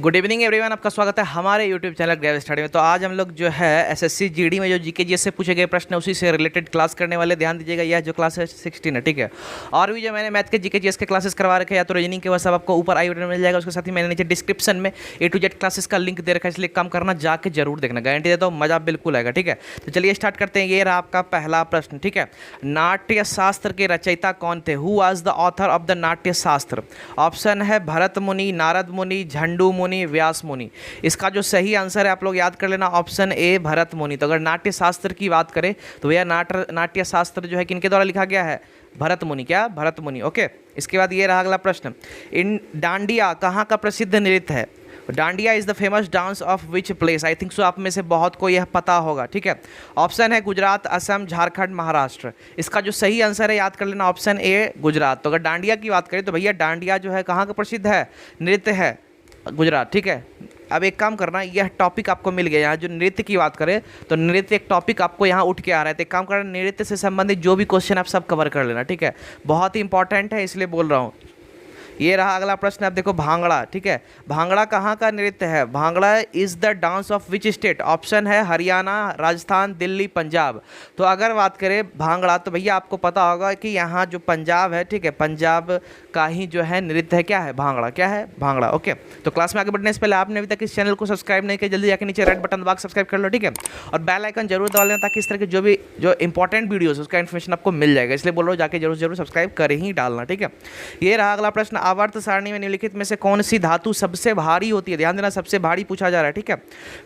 Good evening everyone, आपका स्वागत है हमारे यूट्यूब चैनल ग्रेव स्टडी में। तो आज हम लोग जो है एसएससी जीडी में जो जीके जीएस से पूछे गए प्रश्न उसी से रिलेटेड क्लास करने वाले। ध्यान दीजिएगा, यह जो क्लास है 16 है, ठीक है। और भी जो मैंने मैथ के जीके जीएस के क्लासेस करवा रखे हैं, या तो रीजनिंग के वह सब आपको ऊपर आई बटन मिल जाएगा। उसके साथ ही मैंने नीचे डिस्क्रिप्शन में A to Z क्लासेस का लिंक दे रखा है, इसलिए काम करना जाके जरूर देखना, गारंटी देता हूँ मजा बिल्कुल आएगा, ठीक है। तो चलिए स्टार्ट करते हैं। ये रहा आपका पहला प्रश्न, ठीक है। नाट्य शास्त्र के रचयिता कौन थे? Who was the author of the नाट्य शास्त्र? ऑप्शन है भरत मुनि, नारद मुनि, झंडू मुनि, व्यास मुनि। इसका जो सही आंसर है आप लोग याद कर लेना, ऑप्शन ए भरत मुनि। तो अगर नाट्य शास्त्र की बात करें तो भैया नाट्य शास्त्र जो है किनके द्वारा लिखा गया है? भरत मुनि। क्या? भरत मुनि, ओके। इसके बाद ये रहा अगला प्रश्न। इन डांडिया कहाँ का प्रसिद्ध नृत्य है? Dandiya is the famous dance of which place? I think so आप में से बहुत को यह पता होगा, ठीक है। ऑप्शन है गुजरात, असम, झारखंड, महाराष्ट्र। इसका जो सही आंसर है याद कर लेना, ऑप्शन ए गुजरात। तो अगर डांडिया की बात करें तो भैया डांडिया जो है कहाँ का प्रसिद्ध है? नृत्य है गुजरात, ठीक है। अब एक काम करना, यह टॉपिक आपको मिल गया। यहाँ जो नृत्य की बात करें तो नृत्य एक टॉपिक आपको यहाँ उठ के आ रहा है। तो एक काम करना, नृत्य से संबंधित जो भी क्वेश्चन आप सब कवर कर लेना, ठीक है। बहुत ही इंपॉर्टेंट है, इसलिए बोल रहा हूँ। ये रहा अगला प्रश्न। आप देखो भांगड़ा, ठीक है। भांगड़ा कहाँ का नृत्य है? Bhangra is the dance of which state? Option है हरियाणा, राजस्थान, दिल्ली, पंजाब। तो अगर बात करें भांगड़ा तो भैया आपको पता होगा कि यहाँ जो पंजाब है, ठीक है, पंजाब का ही जो है नृत्य है। क्या है? भांगड़ा। क्या है? भांगड़ा, ओके। तो क्लास में आगे बढ़ने से पहले आपने अभी तक इस चैनल को सब्सक्राइब नहीं किया, जल्दी जाकर नीचे रेड बटन दबा सब्सक्राइब कर लो, ठीक है। और बेल आइकन जरूर दबा लेना ताकि इस तरह के जो इंपॉर्टेंट वीडियोस उसका इन्फॉर्मेशन आपको मिल जाएगा। इसलिए बोल रहा हूँ जाके जरूर सब्सक्राइब कर ही डालना, ठीक है। ये रहा अगला प्रश्न। आवर्त सारणी में निम्नलिखित में से कौन सी धातु सबसे भारी होती है? ध्यान देना, सबसे भारी पूछा जा रहा है, ठीक है।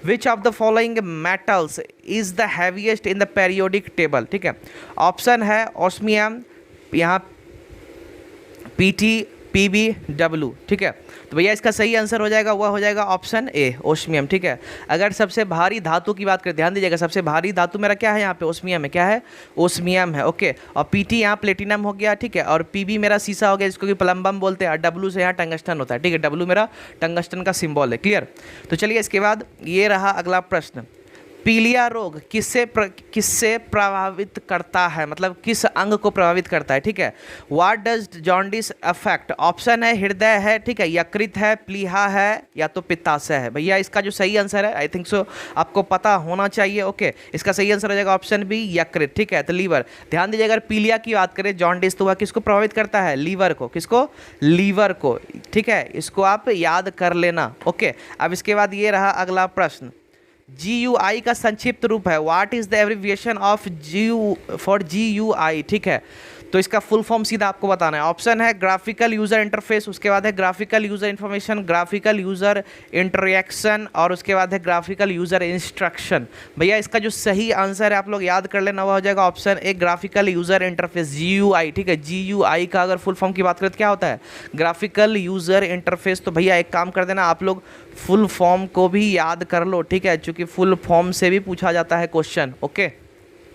Which of the following metals is the heaviest in the periodic table? ठीक है। ऑप्शन है ऑस्मियम, यहाँ पीटी, पीबी, डब्ल्यू, ठीक है। तो भैया इसका सही आंसर हो जाएगा, वह हो जाएगा ऑप्शन ए ओस्मियम, ठीक है। अगर सबसे भारी धातु की बात करें, ध्यान दीजिएगा, सबसे भारी धातु मेरा क्या है यहाँ पे? ओस्मियम है। क्या है? ओस्मियम है, ओके। और पीटी यहाँ प्लेटिनम हो गया, ठीक है। और पीबी मेरा सीसा हो गया, जिसको कि प्लम्बम बोलते हैं। और डब्ल्यू से यहाँ टंगस्टन होता है, ठीक है। डब्ल्यू मेरा टंगस्टन का सिंबल है, क्लियर। तो चलिए इसके बाद ये रहा अगला प्रश्न। पीलिया रोग किससे प्रभावित करता है? मतलब किस अंग को प्रभावित करता है, ठीक है। What does jaundice affect? Option है हृदय है, ठीक है, यकृत है, प्लीहा है, या तो पित्ताशय है। भैया इसका जो सही आंसर है, आई थिंक सो आपको पता होना चाहिए, ओके। इसका सही आंसर हो जाएगा ऑप्शन बी यकृत, ठीक है। तो लीवर। ध्यान दीजिए, अगर पीलिया की बात करें जॉन्डिस तो वह किसको प्रभावित करता है? लीवर को। किसको? लीवर को, ठीक है। इसको आप याद कर लेना, ओके। अब इसके बाद ये रहा अगला प्रश्न। GUI का संक्षिप्त रूप है? What is the abbreviation of GUI, ठीक है। तो इसका फुल फॉर्म सीधा आपको बताना है। ऑप्शन है ग्राफिकल यूजर इंटरफेस, उसके बाद है graphical user information, graphical user interaction, और उसके बाद है ग्राफिकल यूजर इंस्ट्रक्शन। भैया इसका जो सही आंसर है आप लोग याद कर लेना, वह हो जाएगा option A graphical user interface, GUI, ठीक है। GUI का अगर फुल फॉर्म की बात करें तो क्या होता है? Graphical user interface. तो भैया एक काम कर देना, आप लोग फुल फॉर्म को भी याद कर लो, ठीक है, क्योंकि फुल फॉर्म से भी पूछा जाता है क्वेश्चन, ओके,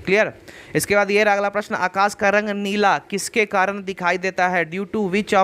क्लियर। इसके बाद ये अगला प्रश्न। आकाश का रंग नीला किसके कारण दिखाई देता है? Due to which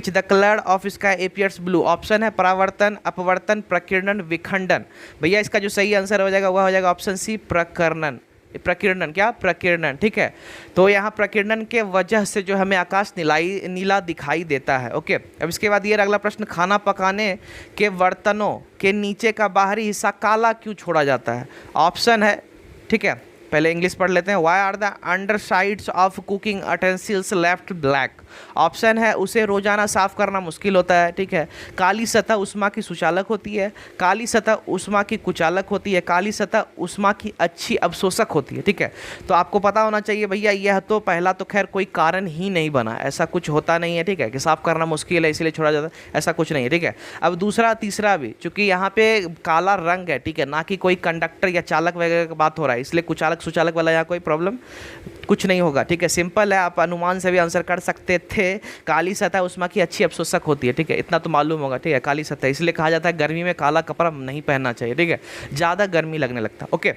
the colour of sky appears blue? Option है परावर्तन, अपवर्तन, प्रकीर्णन, विखंडन। भैया इसका जो सही आंसर हो जाएगा वह हो जाएगा ऑप्शन सी प्रकर्णन, प्रकीर्णन। क्या? प्रकीर्णन, ठीक है। तो यहाँ प्रकीर्णन के वजह से जो हमें आकाश नीला दिखाई देता है, ओके। अब इसके बाद ये अगला प्रश्न। खाना पकाने के बर्तनों के नीचे का बाहरी हिस्सा काला क्यों छोड़ा जाता है? ऑप्शन है, ठीक है, पहले इंग्लिश पढ़ लेते हैं। Why are the undersides of cooking utensils left black? Option है उसे रोजाना साफ करना मुश्किल होता है, ठीक है। काली सतह उष्मा की सुचालक होती है, काली सतह उष्मा की कुचालक होती है, काली सतह उष्मा की अच्छी अवशोषक होती है, ठीक है। तो आपको पता होना चाहिए भैया, यह तो पहला तो खैर कोई कारण ही नहीं बना, ऐसा कुछ होता नहीं है, ठीक है, कि साफ करना मुश्किल है इसलिए छोड़ा जाता है, ऐसा कुछ नहीं है, ठीक है। अब दूसरा तीसरा भी, चूंकि यहाँ पे काला रंग है, ठीक है, ना कि कोई कंडक्टर या चालक वगैरह की बात हो रहा है, इसलिए कुचालक सुचालक वाला यहाँ कोई प्रॉब्लम कुछ नहीं होगा, ठीक है। सिंपल है, आप अनुमान से भी आंसर कर सकते थे। काली सतह उष्मा की अच्छी अवशोषक होती है, ठीक है, इतना तो मालूम होगा, ठीक है। काली सतह इसलिए कहा जाता है गर्मी में काला कपड़ा नहीं पहनना चाहिए, ठीक है, ज़्यादा गर्मी लगने लगता है, ओके।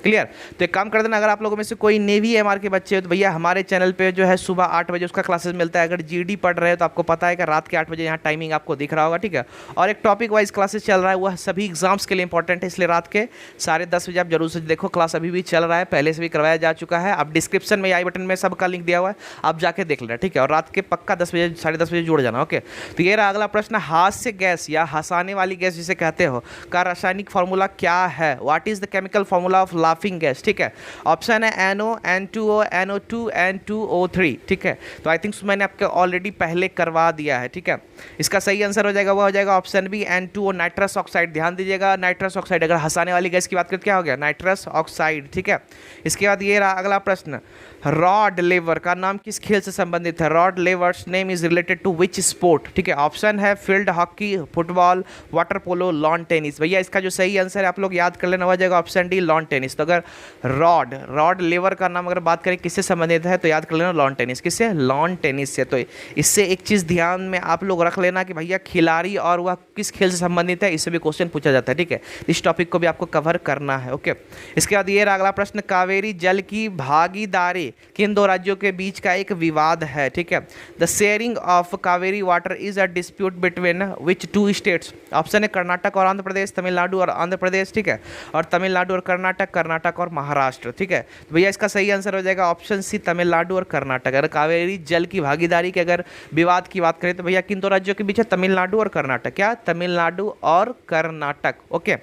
क्लियर। तो एक काम कर देना, अगर आप लोगों में से कोई नेवी एमआर के बच्चे हो तो भैया हमारे चैनल पे जो है सुबह 8 बजे उसका क्लासेस मिलता है। अगर जीडी पढ़ रहे हो तो आपको पता है कि रात के 8 बजे यहाँ टाइमिंग आपको दिख रहा होगा, ठीक है। और एक टॉपिक वाइज क्लासेस चल रहा है, वह सभी एग्जाम्स के लिए इंपॉर्टेंट है, इसलिए रात के 10:30 बजे आप जरूर से देखो। क्लास अभी भी चल रहा है, पहले से भी करवाया जा चुका है। आप डिस्क्रिप्शन में आई बटन में सबका लिंक दिया हुआ है, आप जाके देख लेना, ठीक है। और रात के पक्का 10 बजे 10:30 बजे जुड़ जाना, ओके। तो ये रहा अगला प्रश्न, हास्य गैस या हंसाने वाली गैस जिसे कहते हो का रासायनिक फॉर्मूला क्या है? What is the chemical formula of laughing gas, ठीक है। ऑप्शन है NO, N2O, NO2, N2O3, ठीक है। तो आई थिंक मैंने आपके ऑलरेडी पहले करवा दिया है, ठीक है। इसका सही आंसर हो जाएगा, वो हो जाएगा option B N2O, nitrous oxide. ध्यान दीजिएगा, नाइट्रस ऑक्साइड, अगर हंसाने वाली गैस की बात करें क्या हो गया, नाइट्रस ऑक्साइड, ठीक है। इसके बाद ये रहा अगला प्रश्न, रॉड लेवर का नाम किस खेल से संबंधित है? Rod Laver's name is related to which sport, ठीक है। ऑप्शन है field hockey, football, water polo, lawn tennis. भैया इसका जो सही आंसर है आप लोग याद कर लेना, हो जाएगा ऑप्शन डी लॉन टेनिस। तो अगर रॉड लेवर का नाम अगर बात करें किससे संबंधित है तो याद कर लेना लॉन टेनिस। किससे? लॉन टेनिस से। तो इससे एक चीज़ ध्यान में आप लोग रख लेना कि भैया खिलाड़ी और वह किस खेल से संबंधित है, इससे भी क्वेश्चन पूछा जाता है, ठीक है। इस टॉपिक को भी आपको कवर करना है, ओके। इसके बाद ये रहा अगला प्रश्न, कावेरी जल की भागीदारी किन दो राज्यों के बीच का एक विवाद है, ठीक है। The sharing of Kaveri water is a dispute between which two states? Option है कर्नाटक और आंध्र प्रदेश, तमिलनाडु और आंध्र प्रदेश, ठीक है। और तमिलनाडु और कर्नाटक, कर्नाटक और महाराष्ट्र, ठीक है। तो भैया इसका सही आंसर हो जाएगा ऑप्शन सी तमिलनाडु और कर्नाटक। अगर कावेरी जल की भागीदारी के अगर विवाद की बात करें तो भैया किन दो राज्यों के बीच है? तमिलनाडु और कर्नाटक। क्या? तमिलनाडु और कर्नाटक, ओके,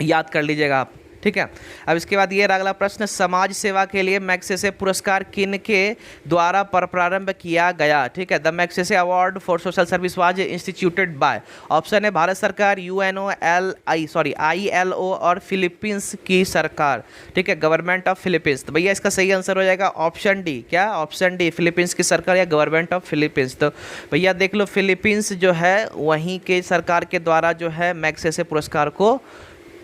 याद कर लीजिएगा आप, ठीक है। अब इसके बाद ये अगला प्रश्न, समाज सेवा के लिए मैग्सेसे पुरस्कार किन के द्वारा प्रारंभ किया गया, ठीक है। The Magsaysay award for social service was instituted by. Option है भारत सरकार, ILO और फिलीपींस की सरकार, ठीक है, गवर्नमेंट ऑफ फिलीपींस। तो भैया इसका सही आंसर हो जाएगा ऑप्शन डी। क्या? ऑप्शन डी, फिलीपींस की सरकार या गवर्नमेंट ऑफ फिलीपींस। तो भैया देख लो, फिलीपींस जो है वहीं के सरकार के द्वारा जो है मैग्सेसे पुरस्कार को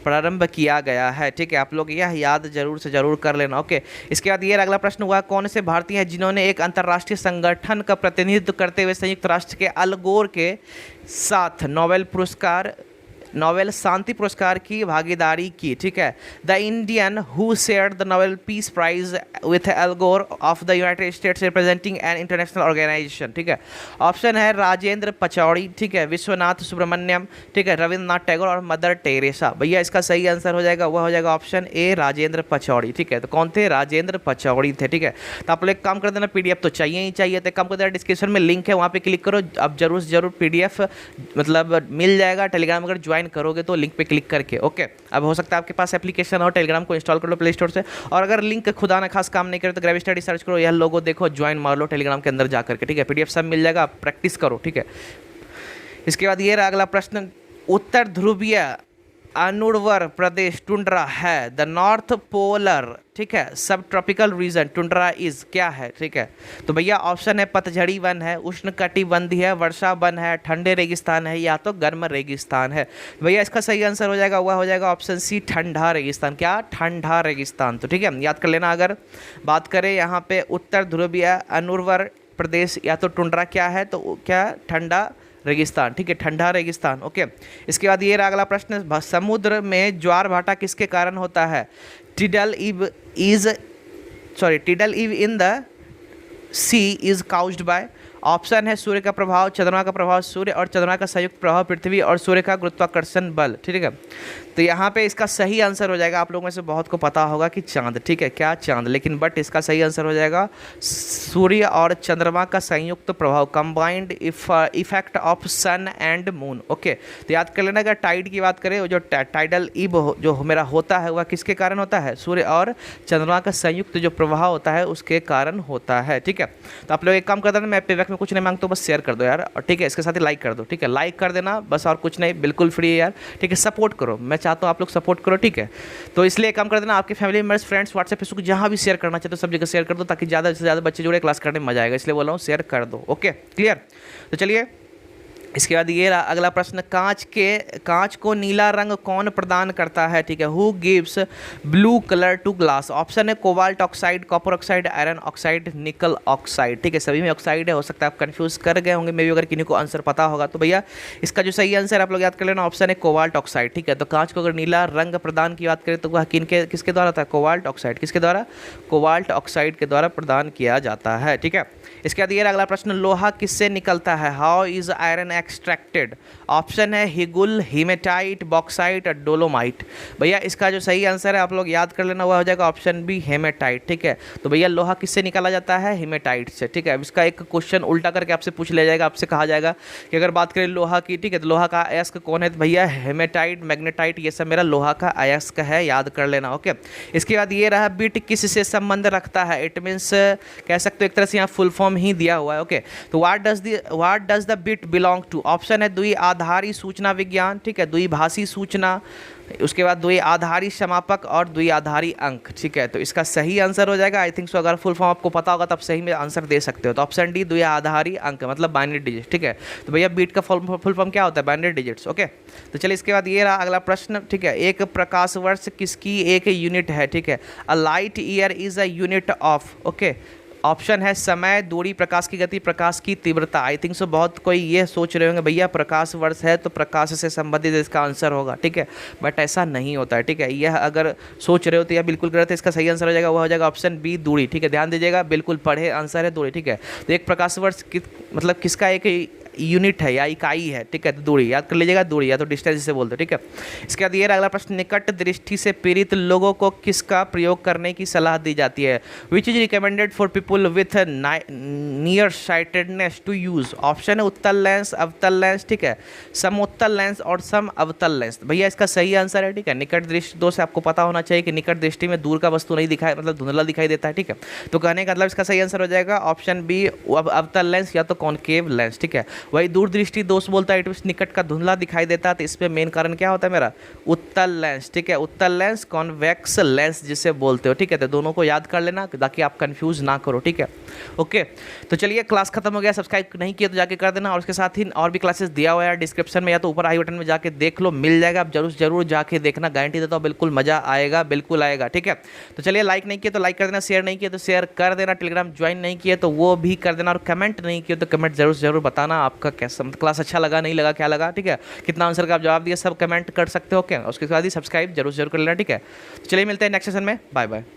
प्रारंभ किया गया है, ठीक है। आप लोग यह याद जरूर से जरूर कर लेना, ओके। इसके बाद ये अगला प्रश्न हुआ, कौन से भारतीय हैं जिन्होंने एक अंतर्राष्ट्रीय संगठन का प्रतिनिधित्व करते हुए संयुक्त राष्ट्र के अल गोर के साथ नोबेल शांति पुरस्कार की भागीदारी की, ठीक है। The Indian who shared the Nobel peace prize with Al Gore of the United States representing an international organisation, ठीक है। ऑप्शन है राजेंद्र पचौड़ी, ठीक है, विश्वनाथ सुब्रमण्यम, ठीक है, रविंद्रनाथ टैगोर और मदर टेरेसा। भैया इसका सही आंसर हो जाएगा, वह हो जाएगा ऑप्शन ए राजेंद्र पचौड़ी, ठीक है। तो कौन थे? राजेंद्र पचौड़ी थे, ठीक है। तो आप लोग एक काम कर देना, PDF तो चाहिए ही चाहिए, तो एक काम कर देना, डिस्क्रिप्शन में लिंक है, वहाँ पे क्लिक करो, अब जरूर से जरूर PDF मतलब मिल जाएगा। टेलीग्राम अगर ज्वाइन करोगे तो लिंक पे क्लिक करके, ओके। अब हो सकता है आपके पास एप्लीकेशन हो, टेलीग्राम को इंस्टॉल कर लो प्ले स्टोर से, और अगर लिंक खुदा ना खास काम नहीं करे तो ग्रेविटी स्टडी सर्च करो, यह लोगो देखो, ज्वाइन मार लो टेलीग्राम के अंदर जा करके, ठीक है। PDF सब मिल जाएगा, आप प्रैक्टिस करो, ठीक है। इसके बाद ये रहा अगला प्रश्न, उत्तर ध्रुवीय अनुर्वर प्रदेश टुंड्रा है द नॉर्थ पोलर, ठीक है, सब ट्रॉपिकल रीजन टुंड्रा इज क्या है, ठीक है। तो भैया ऑप्शन है पतझड़ी वन है, उष्ण कटिबंधीय है, वर्षा वन है, ठंडे रेगिस्तान है, या तो गर्म रेगिस्तान है। भैया इसका सही आंसर हो जाएगा, वह हो जाएगा ऑप्शन सी ठंडा रेगिस्तान। क्या? ठंडा रेगिस्तान। तो ठीक है, याद कर लेना। अगर बात करें यहाँ पे उत्तर ध्रुवीय अनुर्वर प्रदेश या तो टुंड्रा क्या है, तो क्या? ठंडा रेगिस्तान, ठीक है, ठंडा रेगिस्तान, ओके। इसके बाद ये रहा अगला प्रश्न, समुद्र में ज्वार भाटा किसके कारण होता है? Tidal wave in the sea is caused by. Option है सूर्य का प्रभाव, चंद्रमा का प्रभाव, सूर्य और चंद्रमा का संयुक्त प्रभाव, पृथ्वी और सूर्य का गुरुत्वाकर्षण बल, ठीक है। तो यहाँ पे इसका सही आंसर हो जाएगा, आप लोगों में से बहुत को पता होगा कि चांद, ठीक है। क्या? चांद। लेकिन बट इसका सही आंसर हो जाएगा सूर्य और चंद्रमा का संयुक्त प्रभाव, combined effect of sun and moon, okay. तो याद कर लेना, अगर टाइड की बात करें, जो टाइडल इब जो मेरा होता है वह किसके कारण होता है? सूर्य और चंद्रमा का संयुक्त जो प्रभाव होता है उसके कारण होता है, ठीक है। तो आप लोग एक काम करते हैं, मैं पेबैक में कुछ नहीं मांगता, बस शेयर कर दो यार, और ठीक है, इसके साथ ही लाइक कर दो, ठीक है। लाइक कर देना बस, और कुछ नहीं, बिल्कुल फ्री है यार, ठीक है। सपोर्ट करो, मैं चाहता हूँ आप लोग सपोर्ट करो, ठीक है। तो इसलिए काम कर देना, आपके family members, friends, WhatsApp, Facebook जहाँ भी शेयर करना चाहते हो सब जगह शेयर कर दो, ताकि ज़्यादा से ज़्यादा बच्चे जुड़े, क्लास करने में मजा आएगा, इसलिए बोल रहा हूँ शेयर कर दो, ओके, क्लियर। तो चलिए इसके बाद ये रहा अगला प्रश्न, कांच को नीला रंग कौन प्रदान करता है, ठीक है। Who gives blue colour to glass. Option है cobalt oxide, copper oxide, iron oxide, nickel oxide, ठीक है। सभी में ऑक्साइड है, हो सकता है आप कंफ्यूज कर गए होंगे मे भी, अगर किन्हीं को आंसर पता होगा तो भैया इसका जो सही आंसर आप लोग याद कर लेना, ऑप्शन है कोबाल्ट ऑक्साइड, ठीक है। तो कांच को अगर नीला रंग प्रदान की बात करें तो वह किसके द्वारा था, कोबाल्ट ऑक्साइड, किसके द्वारा, कोबाल्ट ऑक्साइड के द्वारा प्रदान किया जाता है, ठीक है। इसके बाद ये अगला प्रश्न, लोहा किससे निकलता है, how is iron extracted. Option है हिगुल, हीमेटाइट, बॉक्साइट और डोलोमाइट। भैया इसका जो सही आंसर है आप लोग याद कर लेना, वह हो जाएगा ऑप्शन बी हेमेटाइट, ठीक है। तो भैया लोहा किससे निकाला जाता है, हेमेटाइट से, ठीक है। अब इसका एक क्वेश्चन उल्टा करके आपसे पूछ लिया जाएगा, आपसे कहा जाएगा कि अगर बात करें लोहा की, ठीक है, तो लोहा का अयस्क कौन है, तो भैया हेमेटाइट, मैग्नेटाइट, ये सब मेरा लोहा का अयस्क है, याद कर लेना, ओके। इसके बाद ये रहा बिट किससे संबंध रखता है। इट मीन्स कह सकते हो एक तरह से यहाँ फुल फॉर्म ही दिया हुआ है, ओके। तो what does the bit belong to. Option है द्विआधारी सूचना विज्ञान, ठीक है, द्विभाषी सूचना, उसके बाद द्विआधारी समापक और द्विआधारी अंक, ठीक है। तो इसका सही आंसर हो जाएगा, आई थिंक सो, अगर फुल फॉर्म आपको पता होगा तब सही में आंसर दे सकते हो, तो ऑप्शन डी द्विआधारी अंक मतलब बाइनरी डिजिट, ठीक है। तो भैया बीट का फुल फॉर्म क्या होता है, बाइनरी डिजिट्स, ओके। तो चलिए इसके बाद ये रहा अगला प्रश्न, ठीक है। एक प्रकाश वर्ष किसकी एक यूनिट है, ठीक है। A light year is a unit of, okay. Option है समय, दूरी, प्रकाश की गति, प्रकाश की तीव्रता। आई थिंक सो बहुत कोई ये सोच रहे होंगे भैया प्रकाश वर्ष है तो प्रकाश से संबंधित इसका आंसर होगा, ठीक है, बट ऐसा नहीं होता है, ठीक है। यह अगर सोच रहे हो तो यह बिल्कुल गलत है, इसका सही आंसर हो जाएगा, वह हो जाएगा ऑप्शन बी दूरी, ठीक है। ध्यान दीजिएगा, बिल्कुल पढ़े आंसर है दूरी, ठीक है। तो एक प्रकाश वर्ष मतलब किसका एक यूनिट है या इकाई है, ठीक है। तो दूरी याद कर लीजिएगा, दूरी या तो डिस्टेंस जिसे बोलते हैं, ठीक है। इसके बाद ये अगला प्रश्न, निकट दृष्टि से पीड़ित लोगों को किसका प्रयोग करने की सलाह दी जाती है। Which is recommended for people with near sightedness to use. Option है उत्तल लेंस, अवतल लेंस, ठीक है, समोत्तल लेंस और सम अवतल लेंस। भैया इसका सही आंसर है, ठीक है, निकट दृष्टि दोष आपको पता होना चाहिए कि निकट दृष्टि में दूर का वस्तु नहीं दिखाई, मतलब धुंधला दिखाई देता है, ठीक है। तो कहने का मतलब इसका सही आंसर हो जाएगा ऑप्शन बी अवतल लेंस या तो कॉनकेव लेंस, ठीक है। वही दूर दृष्टि दोष बोलता है, इट निकट का धुंधला दिखाई देता है, तो इसमें मेन कारण क्या होता है मेरा, उत्तल लेंस, ठीक है। उत्तल लेंस, कॉन्वेक्स लेंस जिसे बोलते हो, ठीक है। तो दोनों को याद कर लेना ताकि आप कंफ्यूज ना करो, ठीक है, ओके। तो चलिए क्लास खत्म हो गया, सब्सक्राइब नहीं किया तो जाके कर देना, और उसके साथ ही और भी क्लासेस दिया हुआ है डिस्क्रिप्शन में या तो ऊपर आई बटन में जाके देख लो, मिल जाएगा, आप जरूर जाके देखना, गारंटी देता हूँ बिल्कुल मजा आएगा, बिल्कुल आएगा, ठीक है। तो चलिए लाइक नहीं किया तो लाइक कर देना, शेयर नहीं किया तो शेयर कर देना, टेलीग्राम ज्वाइन नहीं किया तो वो भी कर देना, और कमेंट नहीं किया तो कमेंट जरूर बताना आपका कैसा क्लास अच्छा लगा, नहीं लगा, क्या लगा, ठीक है, कितना आंसर का आप जवाब दिया, सब कमेंट कर सकते हो, ओके। उसके बाद ही सब्सक्राइब जरूर कर लेना, ठीक है। चलिए मिलते हैं नेक्स्ट सेशन में, बाय बाय।